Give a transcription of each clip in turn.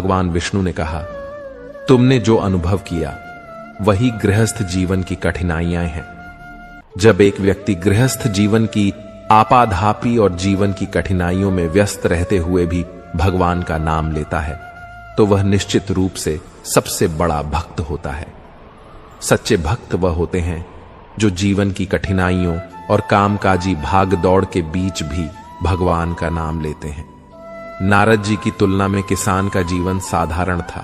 भगवान विष्णु ने कहा, तुमने जो अनुभव किया वही गृहस्थ जीवन की कठिनाइयां हैं। जब एक व्यक्ति गृहस्थ जीवन की आपाधापी और जीवन की कठिनाइयों में व्यस्त रहते हुए भी भगवान का नाम लेता है तो वह निश्चित रूप से सबसे बड़ा भक्त होता है। सच्चे भक्त वह होते हैं जो जीवन की कठिनाइयों और कामकाजी भाग दौड़ के बीच भी भगवान का नाम लेते हैं। नारद जी की तुलना में किसान का जीवन साधारण था,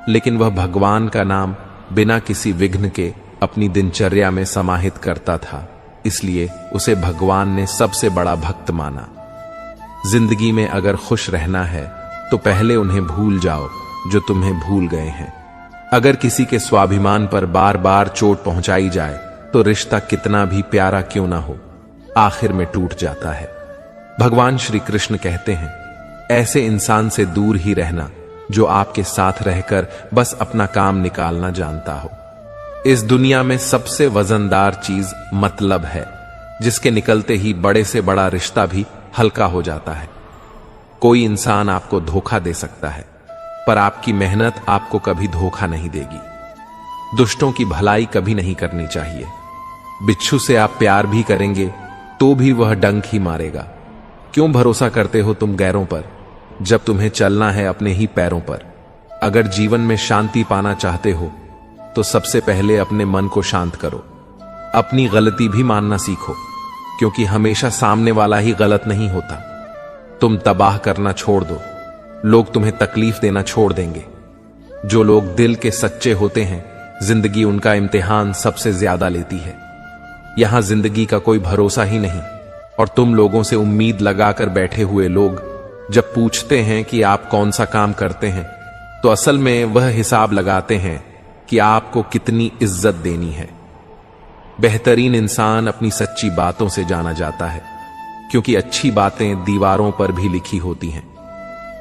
लेकिन वह भगवान का नाम बिना किसी विघ्न के अपनी दिनचर्या में समाहित करता था, इसलिए उसे भगवान ने सबसे बड़ा भक्त माना। जिंदगी में अगर खुश रहना है तो पहले उन्हें भूल जाओ जो तुम्हें भूल गए हैं। अगर किसी के स्वाभिमान पर बार बार चोट पहुंचाई जाए तो रिश्ता कितना भी प्यारा क्यों ना हो, आखिर में टूट जाता है। भगवान श्री कृष्ण कहते हैं, ऐसे इंसान से दूर ही रहना जो आपके साथ रहकर बस अपना काम निकालना जानता हो। इस दुनिया में सबसे वजनदार चीज मतलब है, जिसके निकलते ही बड़े से बड़ा रिश्ता भी हल्का हो जाता है। कोई इंसान आपको धोखा दे सकता है, पर आपकी मेहनत आपको कभी धोखा नहीं देगी। दुष्टों की भलाई कभी नहीं करनी चाहिए। बिच्छू से आप प्यार भी करेंगे तो भी वह डंक ही मारेगा। क्यों भरोसा करते हो तुम गैरों पर, जब तुम्हें चलना है अपने ही पैरों पर। अगर जीवन में शांति पाना चाहते हो तो सबसे पहले अपने मन को शांत करो। अपनी गलती भी मानना सीखो, क्योंकि हमेशा सामने वाला ही गलत नहीं होता। तुम तबाह करना छोड़ दो, लोग तुम्हें तकलीफ देना छोड़ देंगे। जो लोग दिल के सच्चे होते हैं, जिंदगी उनका इम्तिहान सबसे ज्यादा लेती है। यहां जिंदगी का कोई भरोसा ही नहीं, और तुम लोगों से उम्मीद लगाकर बैठे हुए लोग जब पूछते हैं कि आप कौन सा काम करते हैं, तो असल में वह हिसाब लगाते हैं कि आपको कितनी इज्जत देनी है। बेहतरीन इंसान अपनी सच्ची बातों से जाना जाता है, क्योंकि अच्छी बातें दीवारों पर भी लिखी होती हैं।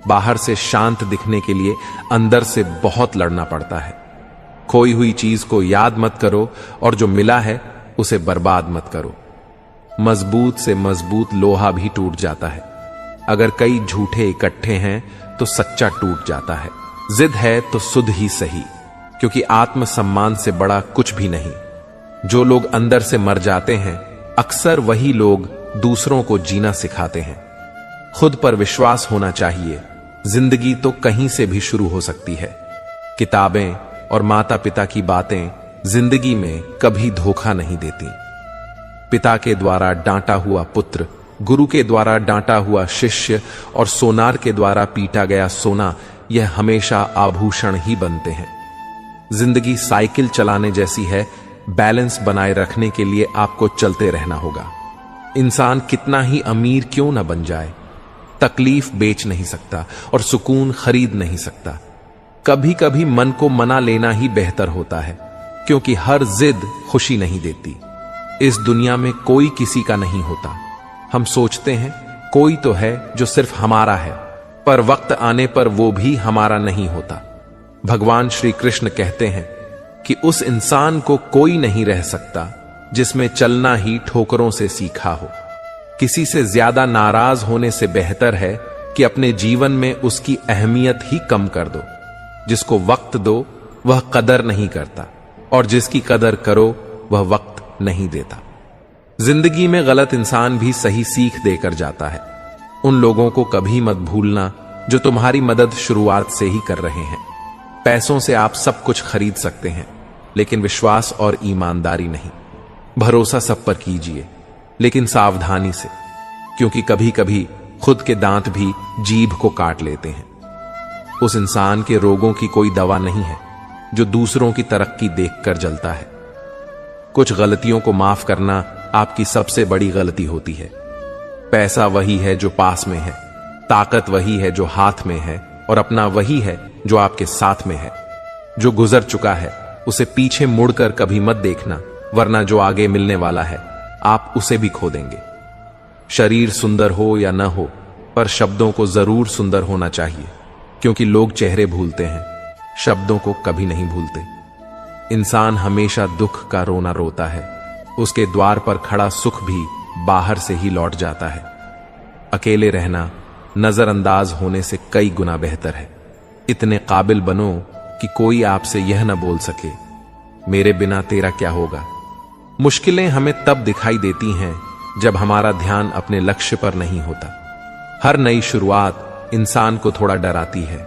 बाहर से शांत दिखने के लिए अंदर से बहुत लड़ना पड़ता है। खोई हुई चीज को याद मत करो और जो मिला है उसे बर्बाद मत करो। मजबूत से मजबूत लोहा भी टूट जाता है। अगर कई झूठे इकट्ठे हैं तो सच्चा टूट जाता है। जिद है तो सुध ही सही, क्योंकि आत्मसम्मान से बड़ा कुछ भी नहीं। जो लोग अंदर से मर जाते हैं, अक्सर वही लोग दूसरों को जीना सिखाते हैं। खुद पर विश्वास होना चाहिए। जिंदगी तो कहीं से भी शुरू हो सकती है। किताबें और माता पिता की बातें जिंदगी में कभी धोखा नहीं देती। पिता के द्वारा डांटा हुआ पुत्र, गुरु के द्वारा डांटा हुआ शिष्य और सोनार के द्वारा पीटा गया सोना, यह हमेशा आभूषण ही बनते हैं। जिंदगी साइकिल चलाने जैसी है। बैलेंस बनाए रखने के लिए आपको चलते रहना होगा। इंसान कितना ही अमीर क्यों न बन जाए, तकलीफ बेच नहीं सकता और सुकून खरीद नहीं सकता। कभी कभी मन को मना लेना ही बेहतर होता है, क्योंकि हर जिद खुशी नहीं देती। इस दुनिया में कोई किसी का नहीं होता। हम सोचते हैं कोई तो है जो सिर्फ हमारा है, पर वक्त आने पर वो भी हमारा नहीं होता। भगवान श्री कृष्ण कहते हैं कि उस इंसान को कोई नहीं रह सकता जिसमें चलना ही ठोकरों से सीखा हो। किसी से ज्यादा नाराज होने से बेहतर है कि अपने जीवन में उसकी अहमियत ही कम कर दो। जिसको वक्त दो वह कदर नहीं करता, और जिसकी कदर करो वह वक्त नहीं देता। जिंदगी में गलत इंसान भी सही सीख देकर जाता है। उन लोगों को कभी मत भूलना जो तुम्हारी मदद शुरुआत से ही कर रहे हैं। पैसों से आप सब कुछ खरीद सकते हैं, लेकिन विश्वास और ईमानदारी नहीं। भरोसा सब पर कीजिए, लेकिन सावधानी से, क्योंकि कभी कभी खुद के दांत भी जीभ को काट लेते हैं। उस इंसान के रोगों की कोई दवा नहीं है जो दूसरों की तरक्की देखकर जलता है। कुछ गलतियों को माफ करना आपकी सबसे बड़ी गलती होती है। पैसा वही है जो पास में है, ताकत वही है जो हाथ में है, और अपना वही है जो आपके साथ में है। जो गुजर चुका है उसे पीछे मुड़कर कभी मत देखना, वरना जो आगे मिलने वाला है आप उसे भी खो देंगे। शरीर सुंदर हो या न हो, पर शब्दों को जरूर सुंदर होना चाहिए, क्योंकि लोग चेहरे भूलते हैं, शब्दों को कभी नहीं भूलते। इंसान हमेशा दुख का रोना रोता है। उसके द्वार पर खड़ा सुख भी बाहर से ही लौट जाता है। अकेले रहना नजरअंदाज होने से कई गुना बेहतर है। इतने काबिल बनो कि कोई आपसे यह न बोल सके मेरे बिना तेरा क्या होगा। मुश्किलें हमें तब दिखाई देती हैं जब हमारा ध्यान अपने लक्ष्य पर नहीं होता। हर नई शुरुआत इंसान को थोड़ा डराती है,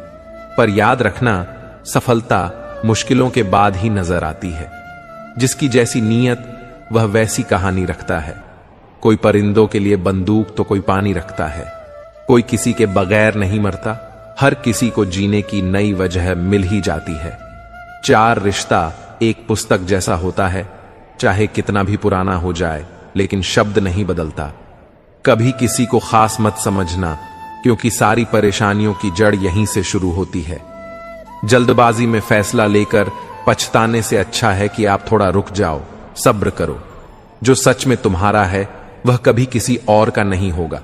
पर याद रखना सफलता मुश्किलों के बाद ही नजर आती है। जिसकी जैसी नीयत वह वैसी कहानी रखता है। कोई परिंदों के लिए बंदूक तो कोई पानी रखता है। कोई किसी के बगैर नहीं मरता, हर किसी को जीने की नई वजह मिल ही जाती है। चार रिश्ता एक पुस्तक जैसा होता है, चाहे कितना भी पुराना हो जाए लेकिन शब्द नहीं बदलता। कभी किसी को खास मत समझना, क्योंकि सारी परेशानियों की जड़ यहीं से शुरू होती है। जल्दबाजी में फैसला लेकर पछताने से अच्छा है कि आप थोड़ा रुक जाओ, सब्र करो। जो सच में तुम्हारा है वह कभी किसी और का नहीं होगा।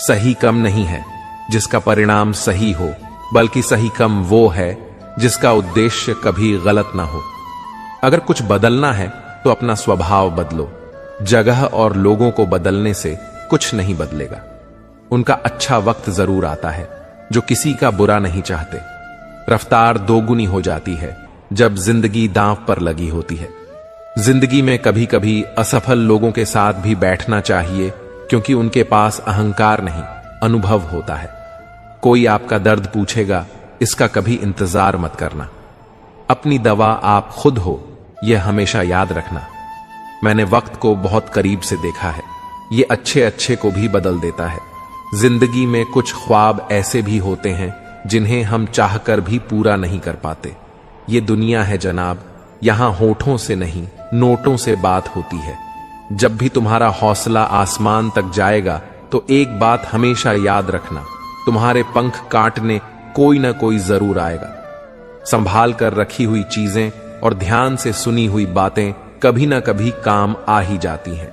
सही कम नहीं है जिसका परिणाम सही हो, बल्कि सही कम वो है जिसका उद्देश्य कभी गलत ना हो। अगर कुछ बदलना है तो अपना स्वभाव बदलो। जगह और लोगों को बदलने से कुछ नहीं बदलेगा। उनका अच्छा वक्त जरूर आता है जो किसी का बुरा नहीं चाहते। रफ्तार दोगुनी हो जाती है जब जिंदगी दांव पर लगी होती है। जिंदगी में कभी कभी असफल लोगों के साथ भी बैठना चाहिए, क्योंकि उनके पास अहंकार नहीं, अनुभव होता है। कोई आपका दर्द पूछेगा, इसका कभी इंतजार मत करना। अपनी दवा आप खुद हो, यह हमेशा याद रखना। मैंने वक्त को बहुत करीब से देखा है, ये अच्छे अच्छे को भी बदल देता है। जिंदगी में कुछ ख्वाब ऐसे भी होते हैं जिन्हें हम चाहकर भी पूरा नहीं कर पाते। ये दुनिया है जनाब, यहां होठों से नहीं नोटों से बात होती है। जब भी तुम्हारा हौसला आसमान तक जाएगा तो एक बात हमेशा याद रखना, तुम्हारे पंख काटने कोई ना कोई जरूर आएगा। संभाल कर रखी हुई चीजें और ध्यान से सुनी हुई बातें कभी ना कभी काम आ ही जाती हैं।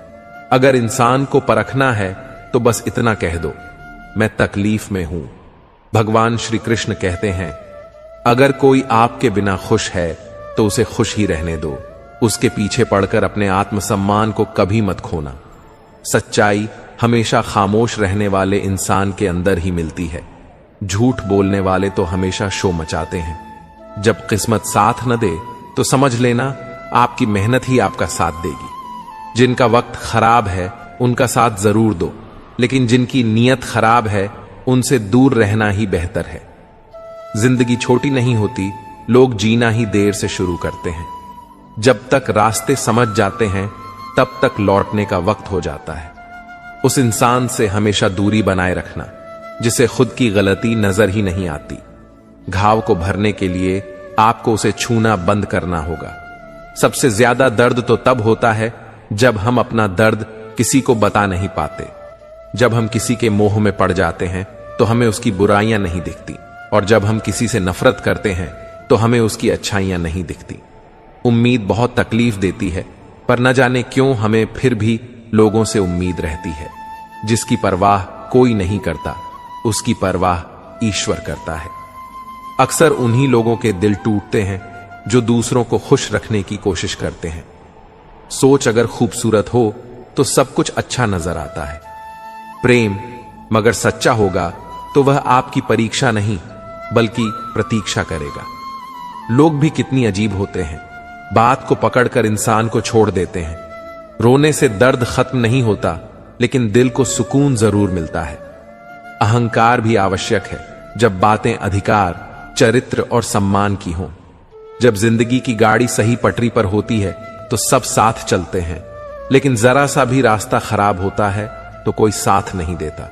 अगर इंसान को परखना है तो बस इतना कह दो, मैं तकलीफ में हूं। भगवान श्री कृष्ण कहते हैं, अगर कोई आपके बिना खुश है तो उसे खुश ही रहने दो। उसके पीछे पड़कर अपने आत्मसम्मान को कभी मत खोना। सच्चाई हमेशा खामोश रहने वाले इंसान के अंदर ही मिलती है। झूठ बोलने वाले तो हमेशा शो मचाते हैं। जब किस्मत साथ न दे तो समझ लेना आपकी मेहनत ही आपका साथ देगी। जिनका वक्त खराब है उनका साथ जरूर दो, लेकिन जिनकी नीयत खराब है उनसे दूर रहना ही बेहतर है। जिंदगी छोटी नहीं होती, लोग जीना ही देर से शुरू करते हैं। जब तक रास्ते समझ जाते हैं तब तक लौटने का वक्त हो जाता है। उस इंसान से हमेशा दूरी बनाए रखना जिसे खुद की गलती नजर ही नहीं आती। घाव को भरने के लिए आपको उसे छूना बंद करना होगा। सबसे ज्यादा दर्द तो तब होता है जब हम अपना दर्द किसी को बता नहीं पाते। जब हम किसी के मोह में पड़ जाते हैं तो हमें उसकी बुराइयां नहीं दिखती, और जब हम किसी से नफरत करते हैं तो हमें उसकी अच्छाइयां नहीं दिखती। उम्मीद बहुत तकलीफ देती है, पर न जाने क्यों हमें फिर भी लोगों से उम्मीद रहती है। जिसकी परवाह कोई नहीं करता, उसकी परवाह ईश्वर करता है। अक्सर उन्हीं लोगों के दिल टूटते हैं जो दूसरों को खुश रखने की कोशिश करते हैं। सोच अगर खूबसूरत हो तो सब कुछ अच्छा नजर आता है। प्रेम मगर सच्चा होगा तो वह आपकी परीक्षा नहीं बल्कि प्रतीक्षा करेगा। लोग भी कितनी अजीब होते हैं, बात को पकड़कर इंसान को छोड़ देते हैं। रोने से दर्द खत्म नहीं होता, लेकिन दिल को सुकून जरूर मिलता है। अहंकार भी आवश्यक है जब बातें अधिकार, चरित्र और सम्मान की हों। जब जिंदगी की गाड़ी सही पटरी पर होती है तो सब साथ चलते हैं, लेकिन जरा सा भी रास्ता खराब होता है तो कोई साथ नहीं देता।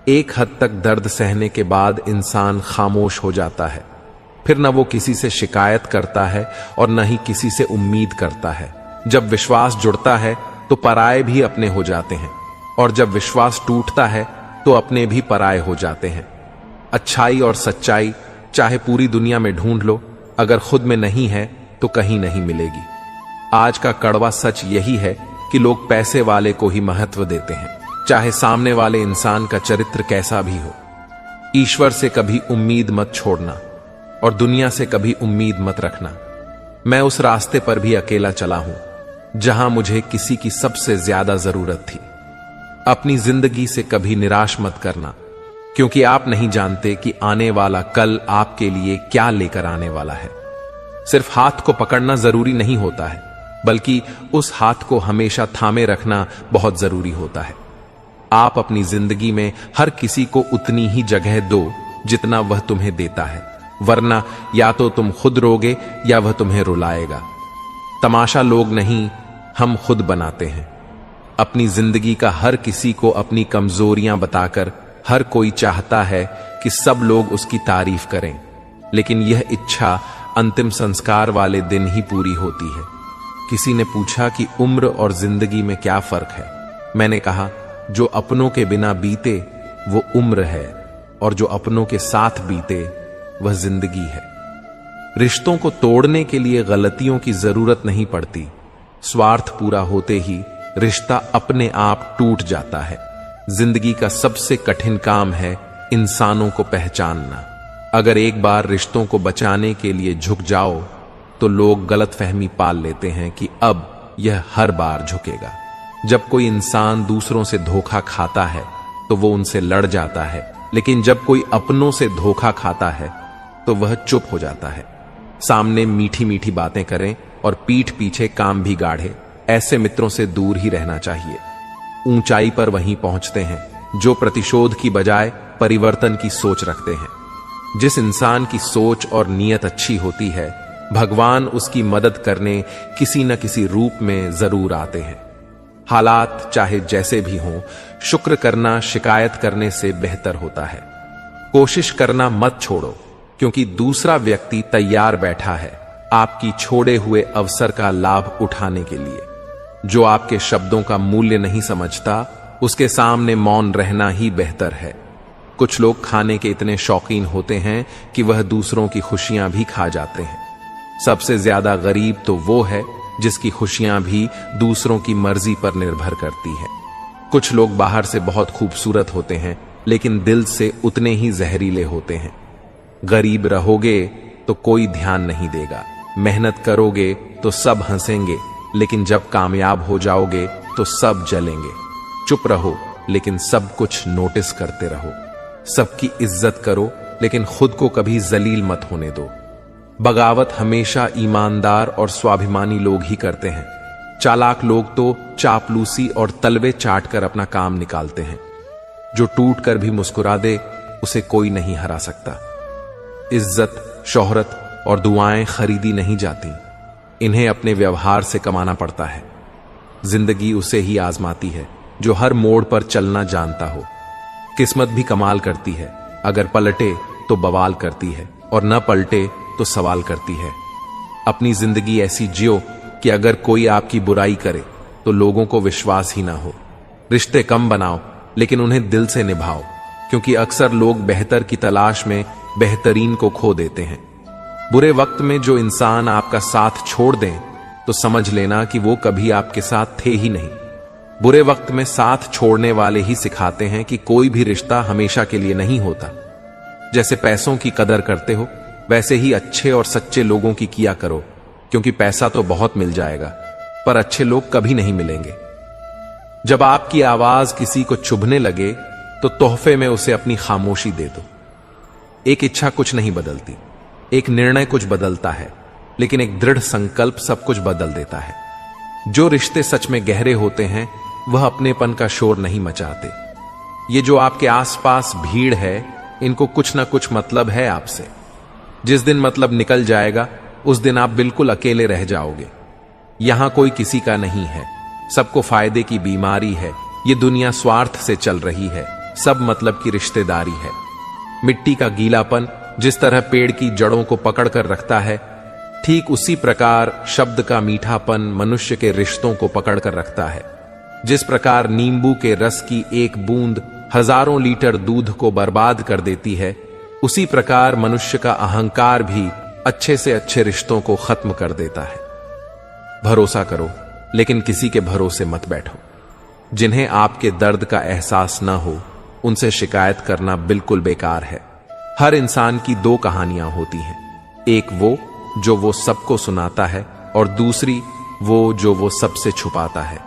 एक हद तक दर्द सहने के बाद इंसान खामोश हो जाता है। फिर न वो किसी से शिकायत करता है और न ही किसी से उम्मीद करता है। जब विश्वास जुड़ता है तो पराये भी अपने हो जाते हैं, और जब विश्वास टूटता है तो अपने भी पराये हो जाते हैं। अच्छाई और सच्चाई चाहे पूरी दुनिया में ढूंढ लो, अगर खुद में नहीं है तो कहीं नहीं मिलेगी। आज का कड़वा सच यही है कि लोग पैसे वाले को ही महत्व देते हैं, चाहे सामने वाले इंसान का चरित्र कैसा भी हो। ईश्वर से कभी उम्मीद मत छोड़ना और दुनिया से कभी उम्मीद मत रखना। मैं उस रास्ते पर भी अकेला चला हूं जहां मुझे किसी की सबसे ज्यादा जरूरत थी। अपनी जिंदगी से कभी निराश मत करना, क्योंकि आप नहीं जानते कि आने वाला कल आपके लिए क्या लेकर आने वाला है। सिर्फ हाथ को पकड़ना जरूरी नहीं होता है, बल्कि उस हाथ को हमेशा थामे रखना बहुत जरूरी होता है। आप अपनी जिंदगी में हर किसी को उतनी ही जगह दो जितना वह तुम्हें देता है, वरना या तो तुम खुद रोगे या वह तुम्हें रुलाएगा। तमाशा लोग नहीं, हम खुद बनाते हैं। अपनी जिंदगी का हर किसी को अपनी कमजोरियां बताकर हर कोई चाहता है कि सब लोग उसकी तारीफ करें, लेकिन यह इच्छा अंतिम संस्कार वाले दिन ही पूरी होती है। किसी ने पूछा कि उम्र और जिंदगी में क्या फर्क है। मैंने कहा, जो अपनों के बिना बीते वो उम्र है, और जो अपनों के साथ बीते वह जिंदगी है। रिश्तों को तोड़ने के लिए गलतियों की जरूरत नहीं पड़ती। स्वार्थ पूरा होते ही रिश्ता अपने आप टूट जाता है। जिंदगी का सबसे कठिन काम है इंसानों को पहचानना। अगर एक बार रिश्तों को बचाने के लिए झुक जाओ तो लोग गलतफहमी पाल लेते हैं कि अब यह हर बार झुकेगा। जब कोई इंसान दूसरों से धोखा खाता है तो वो उनसे लड़ जाता है, लेकिन जब कोई अपनों से धोखा खाता है तो वह चुप हो जाता है। सामने मीठी मीठी बातें करें और पीठ पीछे काम भी गाढ़े, ऐसे मित्रों से दूर ही रहना चाहिए। ऊंचाई पर वहीं पहुंचते हैं जो प्रतिशोध की बजाय परिवर्तन की सोच रखते हैं। जिस इंसान की सोच और नीयत अच्छी होती है, भगवान उसकी मदद करने किसी न किसी रूप में जरूर आते हैं। हालात चाहे जैसे भी हों, शुक्र करना शिकायत करने से बेहतर होता है। कोशिश करना मत छोड़ो, क्योंकि दूसरा व्यक्ति तैयार बैठा है आपकी छोड़े हुए अवसर का लाभ उठाने के लिए। जो आपके शब्दों का मूल्य नहीं समझता, उसके सामने मौन रहना ही बेहतर है। कुछ लोग खाने के इतने शौकीन होते हैं कि वह दूसरों की खुशियां भी खा जाते हैं। सबसे ज्यादा गरीब तो वो है जिसकी खुशियां भी दूसरों की मर्जी पर निर्भर करती है। कुछ लोग बाहर से बहुत खूबसूरत होते हैं, लेकिन दिल से उतने ही जहरीले होते हैं। गरीब रहोगे तो कोई ध्यान नहीं देगा, मेहनत करोगे तो सब हंसेंगे, लेकिन जब कामयाब हो जाओगे तो सब जलेंगे। चुप रहो, लेकिन सब कुछ नोटिस करते रहो। सबकी इज्जत करो, लेकिन खुद को कभी जलील मत होने दो। बगावत हमेशा ईमानदार और स्वाभिमानी लोग ही करते हैं। चालाक लोग तो चापलूसी और तलवे चाट कर अपना काम निकालते हैं। जो टूट कर भी मुस्कुरा दे, उसे कोई नहीं हरा सकता। इज्जत, शोहरत और दुआएं खरीदी नहीं जाती, इन्हें अपने व्यवहार से कमाना पड़ता है। जिंदगी उसे ही आजमाती है जो हर मोड़ पर चलना जानता हो। किस्मत भी कमाल करती है, अगर पलटे तो बवाल करती है, और न पलटे तो सवाल करती है। अपनी जिंदगी ऐसी जियो कि अगर कोई आपकी बुराई करे तो लोगों को विश्वास ही ना हो। रिश्ते कम बनाओ, लेकिन उन्हें दिल से निभाओ, क्योंकि अक्सर लोग बेहतर की तलाश में बेहतरीन को खो देते हैं। बुरे वक्त में जो इंसान आपका साथ छोड़ दें तो समझ लेना कि वो कभी आपके साथ थे ही नहीं। बुरे वक्त में साथ छोड़ने वाले ही सिखाते हैं कि कोई भी रिश्ता हमेशा के लिए नहीं होता। जैसे पैसों की कदर करते हो, वैसे ही अच्छे और सच्चे लोगों की किया करो, क्योंकि पैसा तो बहुत मिल जाएगा, पर अच्छे लोग कभी नहीं मिलेंगे। जब आपकी आवाज किसी को चुभने लगे तो तोहफे में उसे अपनी खामोशी दे दो। एक इच्छा कुछ नहीं बदलती, एक निर्णय कुछ बदलता है, लेकिन एक दृढ़ संकल्प सब कुछ बदल देता है। जो रिश्ते सच में गहरे होते हैं वह अपनेपन का शोर नहीं मचाते। ये जो आपके आसपास भीड़ है, इनको कुछ ना कुछ मतलब है आपसे। जिस दिन मतलब निकल जाएगा उस दिन आप बिल्कुल अकेले रह जाओगे। यहां कोई किसी का नहीं है, सबको फायदे की बीमारी है। ये दुनिया स्वार्थ से चल रही है, सब मतलब की रिश्तेदारी है। मिट्टी का गीलापन जिस तरह पेड़ की जड़ों को पकड़ कर रखता है, ठीक उसी प्रकार शब्द का मीठापन मनुष्य के रिश्तों को पकड़ कर रखता है। जिस प्रकार नींबू के रस की एक बूंद हजारों लीटर दूध को बर्बाद कर देती है, उसी प्रकार मनुष्य का अहंकार भी अच्छे से अच्छे रिश्तों को खत्म कर देता है। भरोसा करो, लेकिन किसी के भरोसे मत बैठो। जिन्हें आपके दर्द का एहसास न हो, उनसे शिकायत करना बिल्कुल बेकार है। हर इंसान की दो कहानियां होती हैं, एक वो सबको सुनाता है, और दूसरी वो सबसे छुपाता है।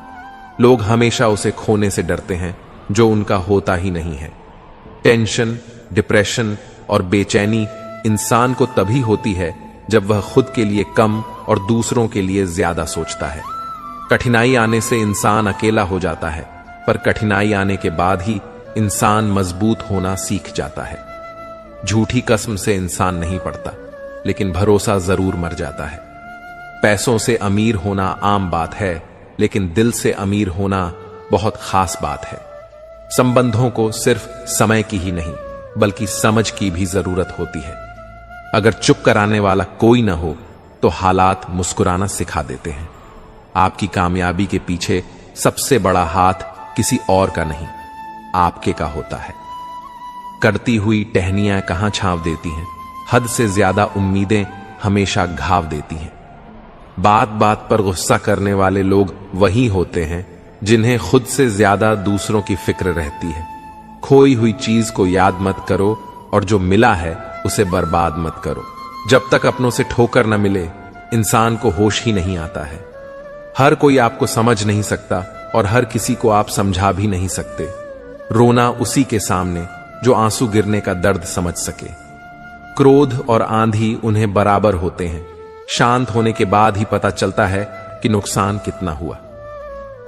लोग हमेशा उसे खोने से डरते हैं जो उनका होता ही नहीं है। टेंशन, डिप्रेशन और बेचैनी इंसान को तभी होती है जब वह खुद के लिए कम और दूसरों के लिए ज्यादा सोचता है। कठिनाई आने से इंसान अकेला हो जाता है, पर कठिनाई आने के बाद ही इंसान मजबूत होना सीख जाता है। झूठी कसम से इंसान नहीं पड़ता, लेकिन भरोसा जरूर मर जाता है। पैसों से अमीर होना आम बात है, लेकिन दिल से अमीर होना बहुत खास बात है। संबंधों को सिर्फ समय की ही नहीं, बल्कि समझ की भी जरूरत होती है। अगर चुप कराने वाला कोई ना हो तो हालात मुस्कुराना सिखा देते हैं। आपकी कामयाबी के पीछे सबसे बड़ा हाथ किसी और का नहीं, आपके का होता है। करती हुई टहनियां कहां छांव देती हैं, हद से ज्यादा उम्मीदें हमेशा घाव देती हैं। बात बात पर गुस्सा करने वाले लोग वही होते हैं जिन्हें खुद से ज्यादा दूसरों की फिक्र रहती है। खोई हुई चीज को याद मत करो और जो मिला है उसे बर्बाद मत करो। जब तक अपनों से ठोकर न मिले, इंसान को होश ही नहीं आता है। हर कोई आपको समझ नहीं सकता और हर किसी को आप समझा भी नहीं सकते। रोना उसी के सामने जो आंसू गिरने का दर्द समझ सके। क्रोध और आंधी उन्हें बराबर होते हैं। शांत होने के बाद ही पता चलता है कि नुकसान कितना हुआ।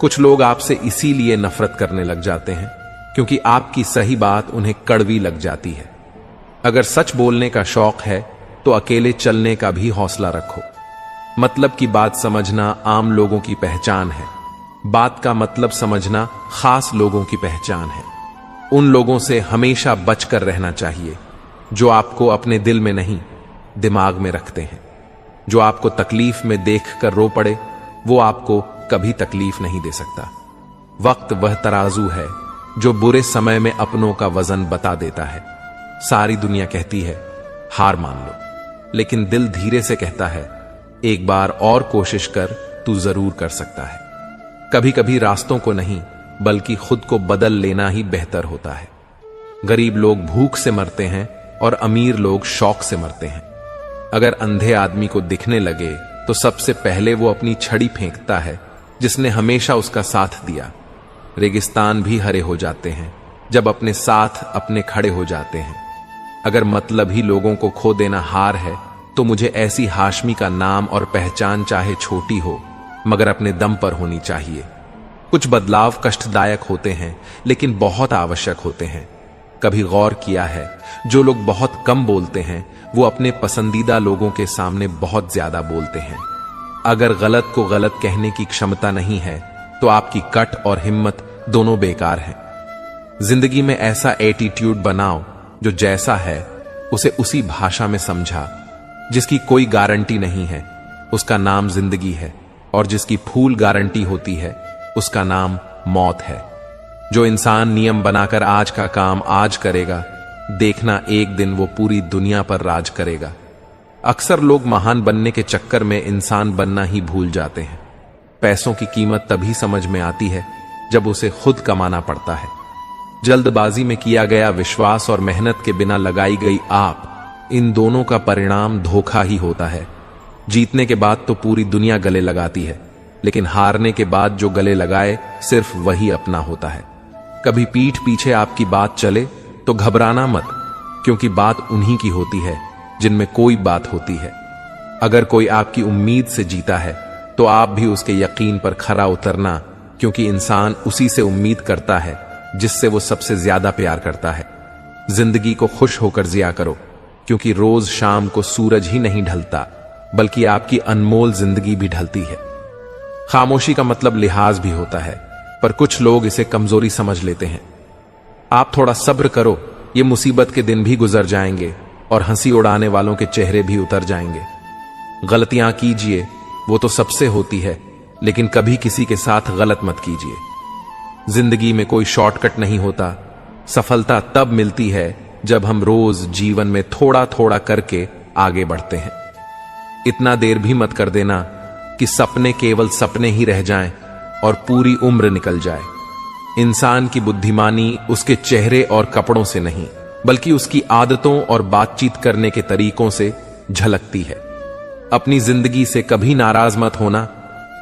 कुछ लोग आपसे इसीलिए नफरत करने लग जाते हैं क्योंकि आपकी सही बात उन्हें कड़वी लग जाती है। अगर सच बोलने का शौक है तो अकेले चलने का भी हौसला रखो। मतलब की बात समझना आम लोगों की पहचान है, बात का मतलब समझना खास लोगों की पहचान है। उन लोगों से हमेशा बचकर रहना चाहिए जो आपको अपने दिल में नहीं, दिमाग में रखते हैं। जो आपको तकलीफ में देखकर रो पड़े, वो आपको कभी तकलीफ नहीं दे सकता। वक्त वह तराजू है जो बुरे समय में अपनों का वजन बता देता है। सारी दुनिया कहती है हार मान लो, लेकिन दिल धीरे से कहता है एक बार और कोशिश कर, तू जरूर कर सकता है। कभी कभी रास्तों को नहीं बल्कि खुद को बदल लेना ही बेहतर होता है। गरीब लोग भूख से मरते हैं और अमीर लोग शौक से मरते हैं। अगर अंधे आदमी को दिखने लगे तो सबसे पहले वो अपनी छड़ी फेंकता है जिसने हमेशा उसका साथ दिया। रेगिस्तान भी हरे हो जाते हैं जब अपने साथ अपने खड़े हो जाते हैं। अगर मतलब ही लोगों को खो देना हार है तो मुझे ऐसी हाशमी का नाम और पहचान चाहे छोटी हो मगर अपने दम पर होनी चाहिए। कुछ बदलाव कष्टदायक होते हैं लेकिन बहुत आवश्यक होते हैं। कभी गौर किया है जो लोग बहुत कम बोलते हैं वो अपने पसंदीदा लोगों के सामने बहुत ज्यादा बोलते हैं। अगर गलत को गलत कहने की क्षमता नहीं है तो आपकी कट और हिम्मत दोनों बेकार हैं। जिंदगी में ऐसा एटीट्यूड बनाओ जो जैसा है उसे उसी भाषा में समझा। जिसकी कोई गारंटी नहीं है उसका नाम जिंदगी है, और जिसकी फूल गारंटी होती है उसका नाम मौत है। जो इंसान नियम बनाकर आज का काम आज करेगा, देखना एक दिन वो पूरी दुनिया पर राज करेगा। अक्सर लोग महान बनने के चक्कर में इंसान बनना ही भूल जाते हैं। पैसों की कीमत तभी समझ में आती है जब उसे खुद कमाना पड़ता है। जल्दबाजी में किया गया विश्वास और मेहनत के बिना लगाई गई आप, इन दोनों का परिणाम धोखा ही होता है। जीतने के बाद तो पूरी दुनिया गले लगाती है, लेकिन हारने के बाद जो गले लगाए सिर्फ वही अपना होता है। कभी पीठ पीछे आपकी बात चले तो घबराना मत, क्योंकि बात उन्हीं की होती है जिनमें कोई बात होती है। अगर कोई आपकी उम्मीद से जीता है तो आप भी उसके यकीन पर खरा उतरना, क्योंकि इंसान उसी से उम्मीद करता है जिससे वो सबसे ज्यादा प्यार करता है। जिंदगी को खुश होकर जिया करो, क्योंकि रोज शाम को सूरज ही नहीं ढलता बल्कि आपकी अनमोल जिंदगी भी ढलती है। खामोशी का मतलब लिहाज भी होता है, पर कुछ लोग इसे कमजोरी समझ लेते हैं। आप थोड़ा सब्र करो, ये मुसीबत के दिन भी गुजर जाएंगे और हंसी उड़ाने वालों के चेहरे भी उतर जाएंगे। गलतियां कीजिए, वो तो सबसे होती है, लेकिन कभी किसी के साथ गलत मत कीजिए। जिंदगी में कोई शॉर्टकट नहीं होता। सफलता तब मिलती है जब हम रोज जीवन में थोड़ा थोड़ा करके आगे बढ़ते हैं। इतना देर भी मत कर देना कि सपने केवल सपने ही रह जाएं और पूरी उम्र निकल जाए। इंसान की बुद्धिमानी उसके चेहरे और कपड़ों से नहीं, बल्कि उसकी आदतों और बातचीत करने के तरीकों से झलकती है। अपनी जिंदगी से कभी नाराज मत होना।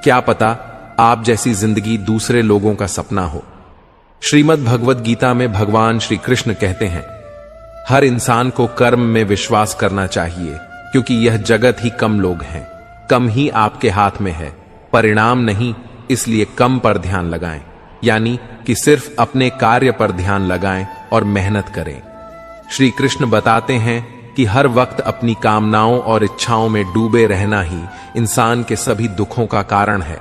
क्या पता आप जैसी जिंदगी दूसरे लोगों का सपना हो। श्रीमद् भगवत गीता में भगवान श्री कृष्ण कहते हैं, हर इंसान को कर्म में विश्वास करना चाहिए, क्योंकि यह जगत ही कम लोग हैं, कम ही आपके हाथ में है, परिणाम नहीं, इसलिए कम पर ध्यान लगाएं, यानी कि सिर्फ अपने कार्य पर ध्यान लगाएं और मेहनत करें। श्री कृष्ण बताते हैं कि हर वक्त अपनी कामनाओं और इच्छाओं में डूबे रहना ही इंसान के सभी दुखों का कारण है।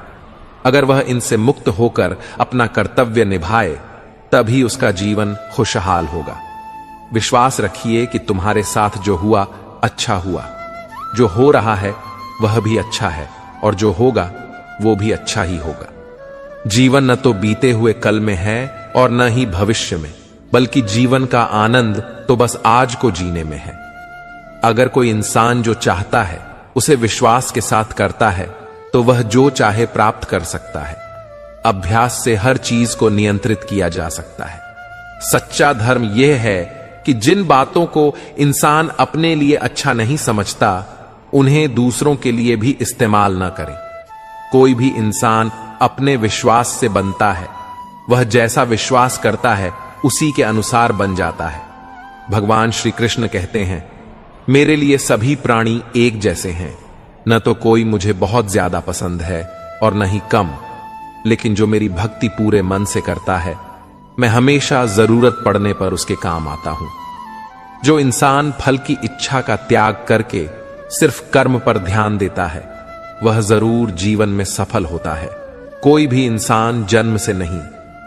अगर वह इनसे मुक्त होकर अपना कर्तव्य निभाए, तभी उसका जीवन खुशहाल होगा। विश्वास रखिए कि तुम्हारे साथ जो हुआ अच्छा हुआ, जो हो रहा है वह भी अच्छा है, और जो होगा वो भी अच्छा ही होगा। जीवन न तो बीते हुए कल में है और न ही भविष्य में, बल्कि जीवन का आनंद तो बस आज को जीने में है। अगर कोई इंसान जो चाहता है उसे विश्वास के साथ करता है, तो वह जो चाहे प्राप्त कर सकता है। अभ्यास से हर चीज को नियंत्रित किया जा सकता है। सच्चा धर्म यह है कि जिन बातों को इंसान अपने लिए अच्छा नहीं समझता, उन्हें दूसरों के लिए भी इस्तेमाल न करें। कोई भी इंसान अपने विश्वास से बनता है, वह जैसा विश्वास करता है उसी के अनुसार बन जाता है। भगवान श्री कृष्ण कहते हैं, मेरे लिए सभी प्राणी एक जैसे हैं, न तो कोई मुझे बहुत ज्यादा पसंद है और न ही कम, लेकिन जो मेरी भक्ति पूरे मन से करता है, मैं हमेशा जरूरत पड़ने पर उसके काम आता हूं। जो इंसान फल की इच्छा का त्याग करके सिर्फ कर्म पर ध्यान देता है, वह जरूर जीवन में सफल होता है। कोई भी इंसान जन्म से नहीं,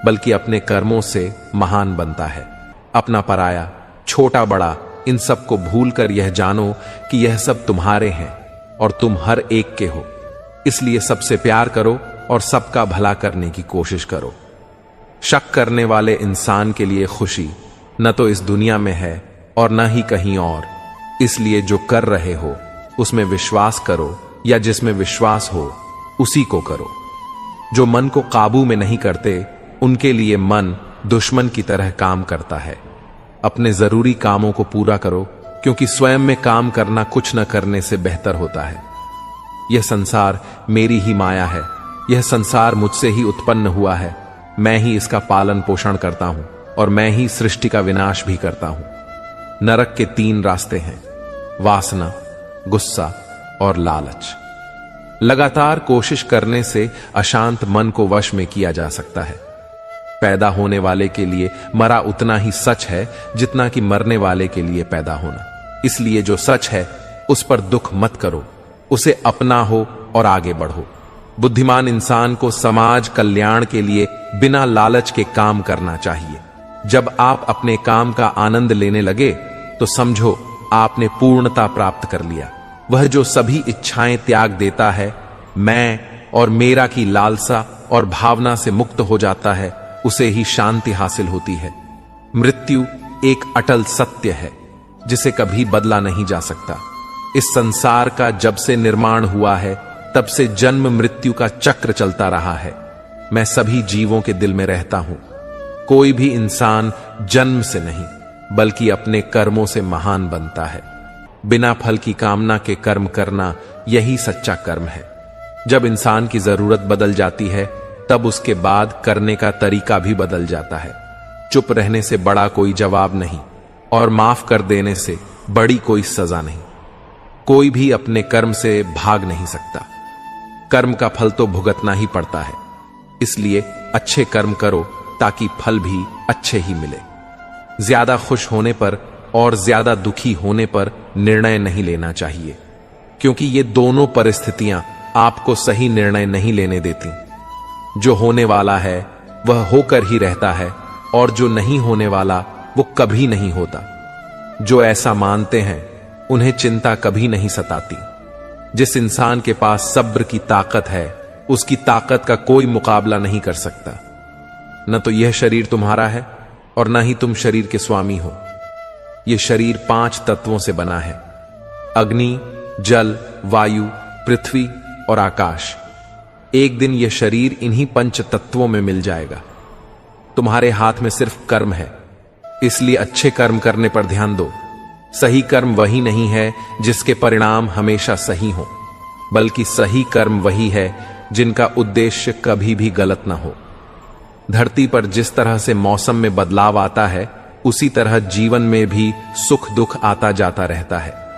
बल्कि अपने कर्मों से महान बनता है। अपना पराया, छोटा बड़ा, इन सब को भूलकर यह जानो कि यह सब तुम्हारे हैं और तुम हर एक के हो। इसलिए सबसे प्यार करो और सबका भला करने की कोशिश करो। शक करने वाले इंसान के लिए खुशी न तो इस दुनिया में है और न ही कहीं और। इसलिए जो कर रहे हो उसमें विश्वास करो, या जिसमें विश्वास हो उसी को करो। जो मन को काबू में नहीं करते, उनके लिए मन दुश्मन की तरह काम करता है। अपने जरूरी कामों को पूरा करो, क्योंकि स्वयं में काम करना कुछ न करने से बेहतर होता है। यह संसार मेरी ही माया है, यह संसार मुझसे ही उत्पन्न हुआ है, मैं ही इसका पालन पोषण करता हूं और मैं ही सृष्टि का विनाश भी करता हूं। नरक के 3 रास्ते हैं, वासना, गुस्सा और लालच। लगातार कोशिश करने से अशांत मन को वश में किया जा सकता है। पैदा होने वाले के लिए मरा उतना ही सच है जितना कि मरने वाले के लिए पैदा होना। इसलिए जो सच है उस पर दुख मत करो, उसे अपना हो और आगे बढ़ो। बुद्धिमान इंसान को समाज कल्याण के लिए बिना लालच के काम करना चाहिए। जब आप अपने काम का आनंद लेने लगे, तो समझो आपने पूर्णता प्राप्त कर लिया। वह जो सभी इच्छाएं त्याग देता है, मैं और मेरा की लालसा और भावना से मुक्त हो जाता है, उसे ही शांति हासिल होती है। मृत्यु एक अटल सत्य है, जिसे कभी बदला नहीं जा सकता। इस संसार का जब से निर्माण हुआ है, तब से जन्म मृत्यु का चक्र चलता रहा है। मैं सभी जीवों के दिल में रहता हूं। कोई भी इंसान जन्म से नहीं, बल्कि अपने कर्मों से महान बनता है। बिना फल की कामना के कर्म करना, यही सच्चा कर्म है। जब इंसान की जरूरत बदल जाती है, तब उसके बाद करने का तरीका भी बदल जाता है। चुप रहने से बड़ा कोई जवाब नहीं, और माफ कर देने से बड़ी कोई सजा नहीं। कोई भी अपने कर्म से भाग नहीं सकता। कर्म का फल तो भुगतना ही पड़ता है। इसलिए अच्छे कर्म करो, ताकि फल भी अच्छे ही मिले। ज्यादा खुश होने पर और ज्यादा दुखी होने पर निर्णय नहीं लेना चाहिए, क्योंकि ये दोनों परिस्थितियां आपको सही निर्णय नहीं लेने देती। जो होने वाला है वह होकर ही रहता है, और जो नहीं होने वाला वो कभी नहीं होता। जो ऐसा मानते हैं, उन्हें चिंता कभी नहीं सताती। जिस इंसान के पास सब्र की ताकत है, उसकी ताकत का कोई मुकाबला नहीं कर सकता। न तो यह शरीर तुम्हारा है और न ही तुम शरीर के स्वामी हो। यह शरीर 5 तत्वों से बना है: अग्नि, जल, वायु, पृथ्वी और आकाश। एक दिन यह शरीर इन्हीं 5 तत्वों में मिल जाएगा। तुम्हारे हाथ में सिर्फ कर्म है, इसलिए अच्छे कर्म करने पर ध्यान दो। सही कर्म वही नहीं है जिसके परिणाम हमेशा सही हो, बल्कि सही कर्म वही है जिनका उद्देश्य कभी भी गलत ना हो। धरती पर जिस तरह से मौसम में बदलाव आता है, उसी तरह जीवन में भी सुख दुख आता जाता रहता है।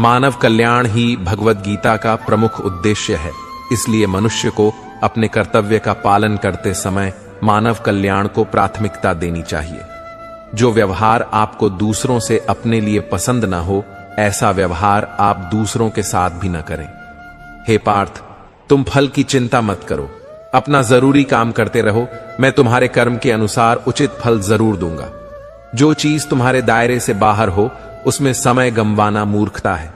मानव कल्याण ही भगवत गीता का प्रमुख उद्देश्य है। इसलिए मनुष्य को अपने कर्तव्य का पालन करते समय मानव कल्याण को प्राथमिकता देनी चाहिए। जो व्यवहार आपको दूसरों से अपने लिए पसंद न हो, ऐसा व्यवहार आप दूसरों के साथ भी न करें। हे पार्थ, तुम फल की चिंता मत करो, अपना जरूरी काम करते रहो। मैं तुम्हारे कर्म के अनुसार उचित फल जरूर दूंगा। जो चीज तुम्हारे दायरे से बाहर हो, उसमें समय गंवाना मूर्खता है।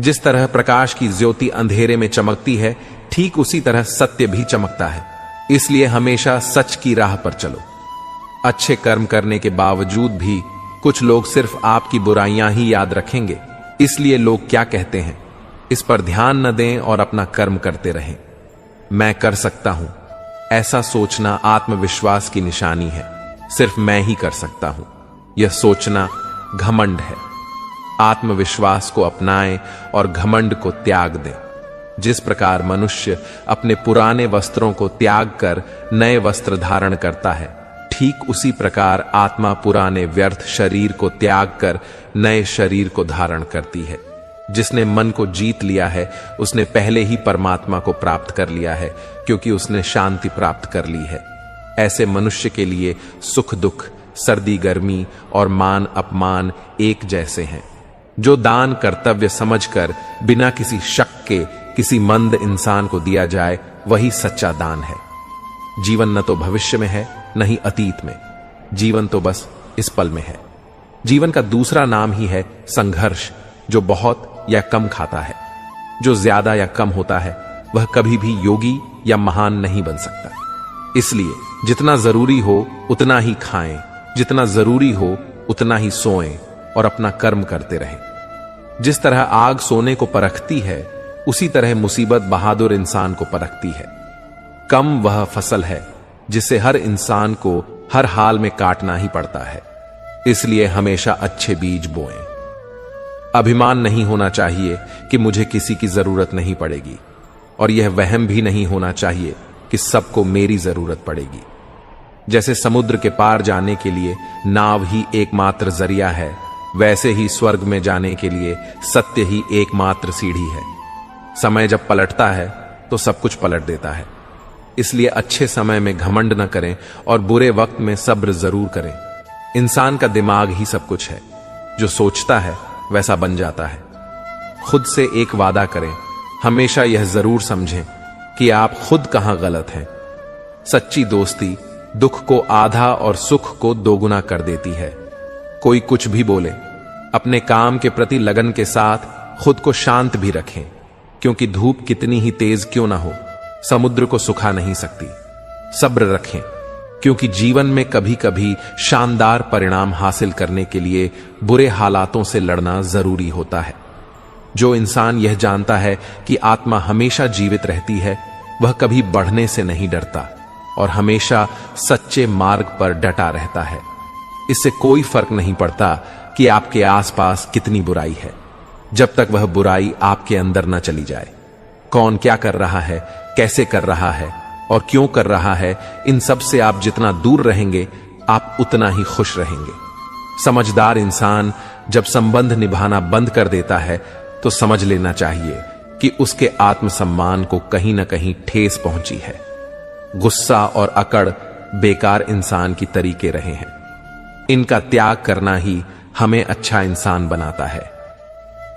जिस तरह प्रकाश की ज्योति अंधेरे में चमकती है, ठीक उसी तरह सत्य भी चमकता है। इसलिए हमेशा सच की राह पर चलो। अच्छे कर्म करने के बावजूद भी कुछ लोग सिर्फ आपकी बुराइयां ही याद रखेंगे। इसलिए लोग क्या कहते हैं, इस पर ध्यान न दें और अपना कर्म करते रहें। मैं कर सकता हूं, ऐसा सोचना आत्मविश्वास की निशानी है। सिर्फ मैं ही कर सकता हूं, यह सोचना घमंड है। आत्मविश्वास को अपनाएं और घमंड को त्याग दें। जिस प्रकार मनुष्य अपने पुराने वस्त्रों को त्याग कर नए वस्त्र धारण करता है, ठीक उसी प्रकार आत्मा पुराने व्यर्थ शरीर को त्याग कर नए शरीर को धारण करती है। जिसने मन को जीत लिया है, उसने पहले ही परमात्मा को प्राप्त कर लिया है, क्योंकि उसने शांति प्राप्त कर ली है। ऐसे मनुष्य के लिए सुख दुख, सर्दी गर्मी और मान अपमान एक जैसे हैं। जो दान कर्तव्य समझकर बिना किसी शक के किसी मंद इंसान को दिया जाए, वही सच्चा दान है। जीवन न तो भविष्य में है, न ही अतीत में। जीवन तो बस इस पल में है। जीवन का दूसरा नाम ही है संघर्ष। जो बहुत या कम खाता है, जो ज्यादा या कम होता है, वह कभी भी योगी या महान नहीं बन सकता। इसलिए जितना जरूरी हो उतना ही खाएं, जितना जरूरी हो उतना ही सोएं और अपना कर्म करते रहें। जिस तरह आग सोने को परखती है, उसी तरह मुसीबत बहादुर इंसान को परखती है। कम वह फसल है जिसे हर इंसान को हर हाल में काटना ही पड़ता है। इसलिए हमेशा अच्छे बीज बोएं। अभिमान नहीं होना चाहिए कि मुझे किसी की जरूरत नहीं पड़ेगी, और यह वहम भी नहीं होना चाहिए कि सबको मेरी जरूरत पड़ेगी। जैसे समुद्र के पार जाने के लिए नाव ही एकमात्र जरिया है, वैसे ही स्वर्ग में जाने के लिए सत्य ही एकमात्र सीढ़ी है। समय जब पलटता है तो सब कुछ पलट देता है। इसलिए अच्छे समय में घमंड न करें और बुरे वक्त में सब्र जरूर करें। इंसान का दिमाग ही सब कुछ है। जो सोचता है वैसा बन जाता है। खुद से एक वादा करें, हमेशा यह जरूर समझें कि आप खुद कहां गलत हैं। सच्ची दोस्ती दुख को आधा और सुख को दोगुना कर देती है। कोई कुछ भी बोले, अपने काम के प्रति लगन के साथ खुद को शांत भी रखें, क्योंकि धूप कितनी ही तेज क्यों ना हो, समुद्र को सुखा नहीं सकती। सब्र रखें, क्योंकि जीवन में कभी कभी शानदार परिणाम हासिल करने के लिए बुरे हालातों से लड़ना जरूरी होता है। जो इंसान यह जानता है कि आत्मा हमेशा जीवित रहती है, वह कभी बढ़ने से नहीं डरता और हमेशा सच्चे मार्ग पर डटा रहता है। इससे कोई फर्क नहीं पड़ता कि आपके आसपास कितनी बुराई है, जब तक वह बुराई आपके अंदर न चली जाए। कौन क्या कर रहा है, कैसे कर रहा है और क्यों कर रहा है, इन सब से आप जितना दूर रहेंगे, आप उतना ही खुश रहेंगे। समझदार इंसान जब संबंध निभाना बंद कर देता है, तो समझ लेना चाहिए कि उसके आत्मसम्मान को कहीं ना कहीं ठेस पहुंची है। गुस्सा और अकड़ बेकार इंसान की तरीके रहे हैं। इनका त्याग करना ही हमें अच्छा इंसान बनाता है।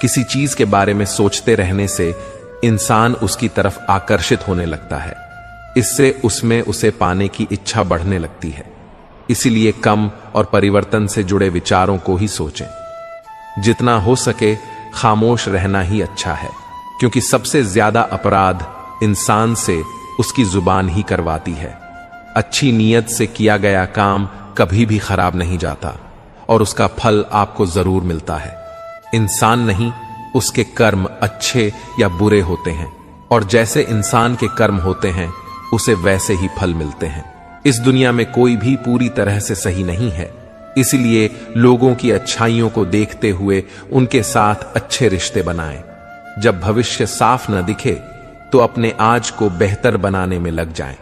किसी चीज के बारे में सोचते रहने से इंसान उसकी तरफ आकर्षित होने लगता है। इससे उसमें उसे पाने की इच्छा बढ़ने लगती है। इसीलिए कम और परिवर्तन से जुड़े विचारों को ही सोचें। जितना हो सके खामोश रहना ही अच्छा है, क्योंकि सबसे ज्यादा अपराध इंसान से उसकी जुबान ही करवाती है। अच्छी नीयत से किया गया काम कभी भी खराब नहीं जाता और उसका फल आपको जरूर मिलता है। इंसान नहीं, उसके कर्म अच्छे या बुरे होते हैं, और जैसे इंसान के कर्म होते हैं, उसे वैसे ही फल मिलते हैं। इस दुनिया में कोई भी पूरी तरह से सही नहीं है। इसलिए लोगों की अच्छाइयों को देखते हुए उनके साथ अच्छे रिश्ते बनाएं। जब भविष्य साफ न दिखे, तो अपने आज को बेहतर बनाने में लग जाएं।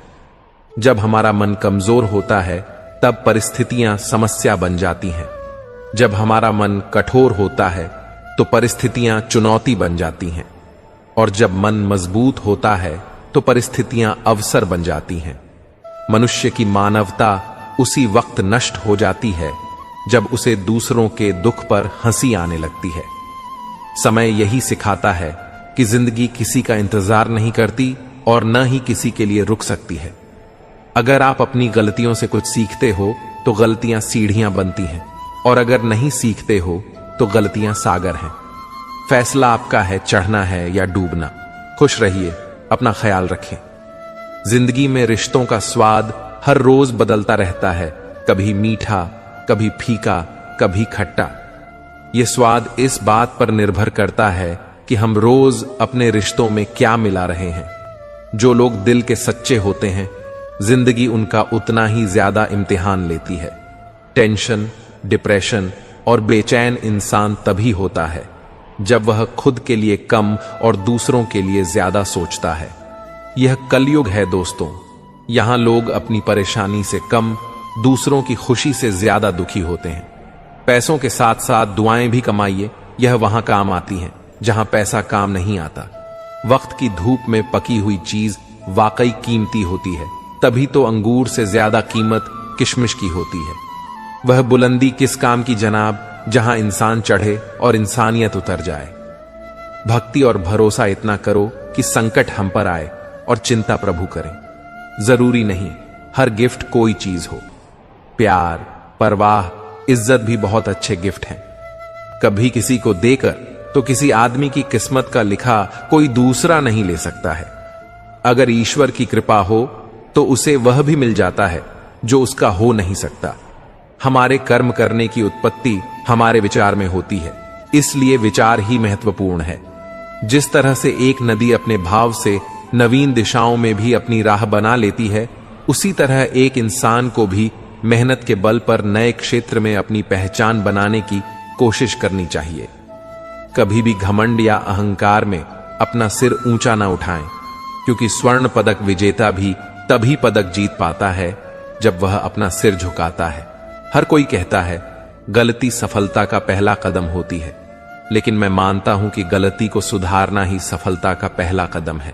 जब हमारा मन कमजोर होता है तब परिस्थितियां समस्या बन जाती हैं। जब हमारा मन कठोर होता है तो परिस्थितियां चुनौती बन जाती हैं। और जब मन मजबूत होता है तो परिस्थितियां अवसर बन जाती हैं। मनुष्य की मानवता उसी वक्त नष्ट हो जाती है जब उसे दूसरों के दुख पर हंसी आने लगती है। समय यही सिखाता है कि जिंदगी किसी का इंतजार नहीं करती और न ही किसी के लिए रुक सकती है। अगर आप अपनी गलतियों से कुछ सीखते हो तो गलतियां सीढ़ियां बनती हैं, और अगर नहीं सीखते हो तो गलतियां सागर हैं। फैसला आपका है, चढ़ना है या डूबना। खुश रहिए, अपना ख्याल रखें। जिंदगी में रिश्तों का स्वाद हर रोज बदलता रहता है, कभी मीठा, कभी फीका, कभी खट्टा। यह स्वाद इस बात पर निर्भर करता है कि हम रोज अपने रिश्तों में क्या मिला रहे हैं। जो लोग दिल के सच्चे होते हैं, जिंदगी उनका उतना ही ज्यादा इम्तिहान लेती है। टेंशन, डिप्रेशन और बेचैन इंसान तभी होता है जब वह खुद के लिए कम और दूसरों के लिए ज्यादा सोचता है। यह कलयुग है दोस्तों। यहां लोग अपनी परेशानी से कम, दूसरों की खुशी से ज्यादा दुखी होते हैं। पैसों के साथ साथ दुआएं भी कमाइए, यह वहां काम आती हैं जहां पैसा काम नहीं आता। वक्त की धूप में पकी हुई चीज वाकई कीमती होती है, तभी तो अंगूर से ज्यादा कीमत किशमिश की होती है। वह बुलंदी किस काम की जनाब जहां इंसान चढ़े और इंसानियत उतर जाए। भक्ति और भरोसा इतना करो कि संकट हम पर आए और चिंता प्रभु करें। जरूरी नहीं हर गिफ्ट कोई चीज हो। प्यार, परवाह, इज्जत भी बहुत अच्छे गिफ्ट हैं। कभी किसी को देकर तो किसी आदमी की किस्मत का लिखा कोई दूसरा नहीं ले सकता है। अगर ईश्वर की कृपा हो तो उसे वह भी मिल जाता है जो उसका हो नहीं सकता। हमारे कर्म करने की उत्पत्ति हमारे विचार में होती है, इसलिए विचार ही महत्वपूर्ण है। जिस तरह से एक नदी अपने भाव से नवीन दिशाओं में भी अपनी राह बना लेती है, उसी तरह एक इंसान को भी मेहनत के बल पर नए क्षेत्र में अपनी पहचान बनाने की कोशिश करनी चाहिए। कभी भी घमंड या अहंकार में अपना सिर ऊंचा ना उठाएं, क्योंकि स्वर्ण पदक विजेता भी तभी पदक जीत पाता है जब वह अपना सिर झुकाता है। हर कोई कहता है गलती सफलता का पहला कदम होती है, लेकिन मैं मानता हूं कि गलती को सुधारना ही सफलता का पहला कदम है।